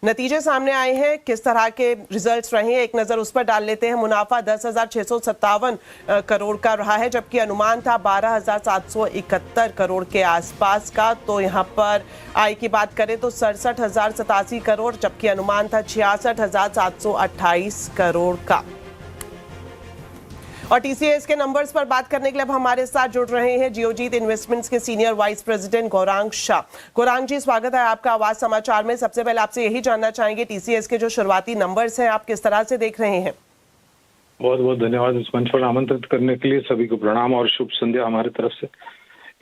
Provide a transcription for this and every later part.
नतीजे सामने आए हैं, किस तरह के रिजल्ट्स रहे हैं, एक नजर उस पर डाल लेते हैं। मुनाफा 10,657 करोड़ का रहा है, जबकि अनुमान था 12,771 करोड़ के आसपास का। तो यहाँ पर आय की बात करें तो 67,087 करोड़, जबकि अनुमान था 66,728 करोड़ का। और टीसीएस के नंबर्स पर बात करने के लिए अब हमारे साथ जुड़ रहे हैं जियोजीत इन्वेस्टमेंट्स के senior vice president Gaurang Shah. Gaurang ji, स्वागत है आपका आवाज समाचार में। सबसे पहले आपसे यही जानना चाहेंगे, टीसीएस के जो शुरुआती नंबर्स हैं आप किस तरह से देख रहे हैं? बहुत बहुत धन्यवाद इस मंच पर आमंत्रित करने के लिए। सभी को प्रणाम और शुभ संध्या हमारे तरफ से।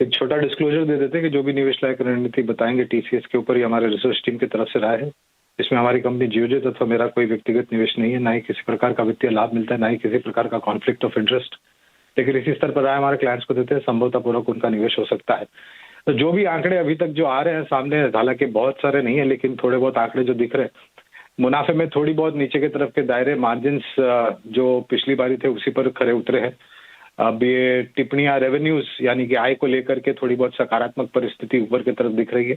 एक छोटा डिस्क्लोजर दे देते हैं कि जो भी निवेश लायक रणनीति बताएंगे टीसीएस के ऊपर ही हमारे रिसर्च टीम की तरफ से राय है। इसमें हमारी कंपनी जियोजीत अथवा मेरा कोई व्यक्तिगत निवेश नहीं है, ना ही किसी प्रकार का वित्तीय लाभ मिलता है, ना ही किसी प्रकार का कॉन्फ्लिक्ट ऑफ इंटरेस्ट। लेकिन इसी स्तर पर राय हमारे क्लाइंट्स को देते हैं, संभवतापूर्वक उनका निवेश हो सकता है। तो जो भी आंकड़े अभी तक जो आ रहे हैं सामने, हालांकि बहुत सारे नहीं है लेकिन थोड़े बहुत आंकड़े जो दिख रहे हैं, मुनाफे में थोड़ी बहुत नीचे की तरफ के दायरे, मार्जिन्स जो पिछली बारी थे उसी पर खरे उतरे हैं। अब ये टिप्पणियां रेवेन्यूज यानी कि आय को लेकर के थोड़ी बहुत सकारात्मक परिस्थिति ऊपर की तरफ दिख रही है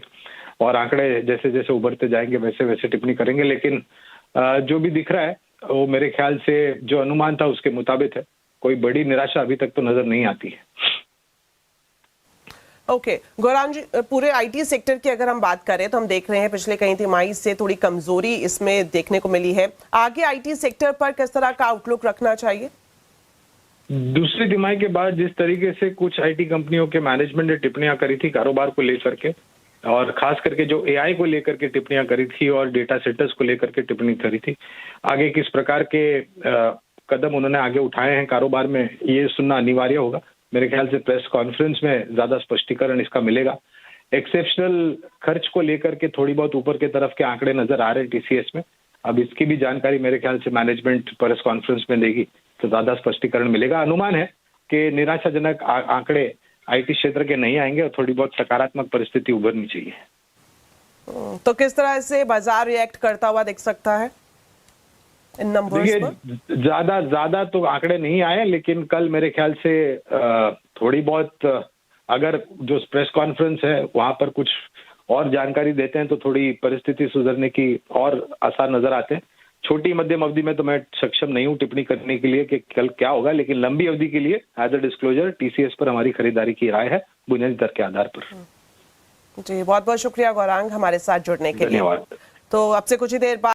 और आंकड़े जैसे जैसे उभरते जाएंगे वैसे वैसे टिप्पणी करेंगे। लेकिन जो भी दिख रहा है वो मेरे ख्याल से जो अनुमान था उसके मुताबिक है। कोई बड़ी निराशा अभी तक तो नजर नहीं आती है। ओके गौरांग जी, पूरे आईटी सेक्टर की अगर हम बात करें तो हम देख रहे हैं पिछले कई तिमाही से थोड़ी कमजोरी इसमें देखने को मिली है। आगे आईटी सेक्टर पर किस तरह का आउटलुक रखना चाहिए? दूसरी तिमाही के बाद जिस तरीके से कुछ आईटी कंपनियों के मैनेजमेंट ने टिप्पणियां करी थी कारोबार को लेकर के, और खास करके जो एआई को लेकर के टिप्पणियां करी थी और डेटा सेंटर्स को लेकर के टिप्पणी करी थी, आगे किस प्रकार के कदम उन्होंने आगे उठाए हैं कारोबार में, ये सुनना अनिवार्य होगा। मेरे ख्याल से प्रेस कॉन्फ्रेंस में ज्यादा स्पष्टीकरण इसका मिलेगा। एक्सेप्शनल खर्च को लेकर के थोड़ी बहुत ऊपर के तरफ के आंकड़े नजर आ रहे हैं टीसीएस में। अब इसकी भी जानकारी मेरे ख्याल से मैनेजमेंट प्रेस कॉन्फ्रेंस में देगी तो ज्यादा स्पष्टीकरण मिलेगा। अनुमान है कि निराशाजनक आंकड़े आईटी क्षेत्र के नहीं आएंगे और थोड़ी बहुत सकारात्मक परिस्थिति उभरनी चाहिए। तो किस तरह से बाजार रिएक्ट करता हुआ दिख सकता है इन नंबर्स पर? ज्यादा तो आंकड़े नहीं आए, लेकिन कल मेरे ख्याल से थोड़ी बहुत अगर जो प्रेस कॉन्फ्रेंस है वहां पर कुछ और जानकारी देते हैं तो थोड़ी परिस्थिति सुधरने की और आसार नजर आते हैं। छोटी मध्यम अवधि में तो मैं सक्षम नहीं हूं टिप्पणी करने के लिए कि कल क्या होगा, लेकिन लंबी अवधि के लिए एज अ डिस्क्लोजर टीसीएस पर हमारी खरीदारी की राय है बुनियादी दर के आधार पर। जी बहुत बहुत शुक्रिया गौरांग हमारे साथ जुड़ने के लिए। धन्यवाद। तो अब से कुछ ही देर बाद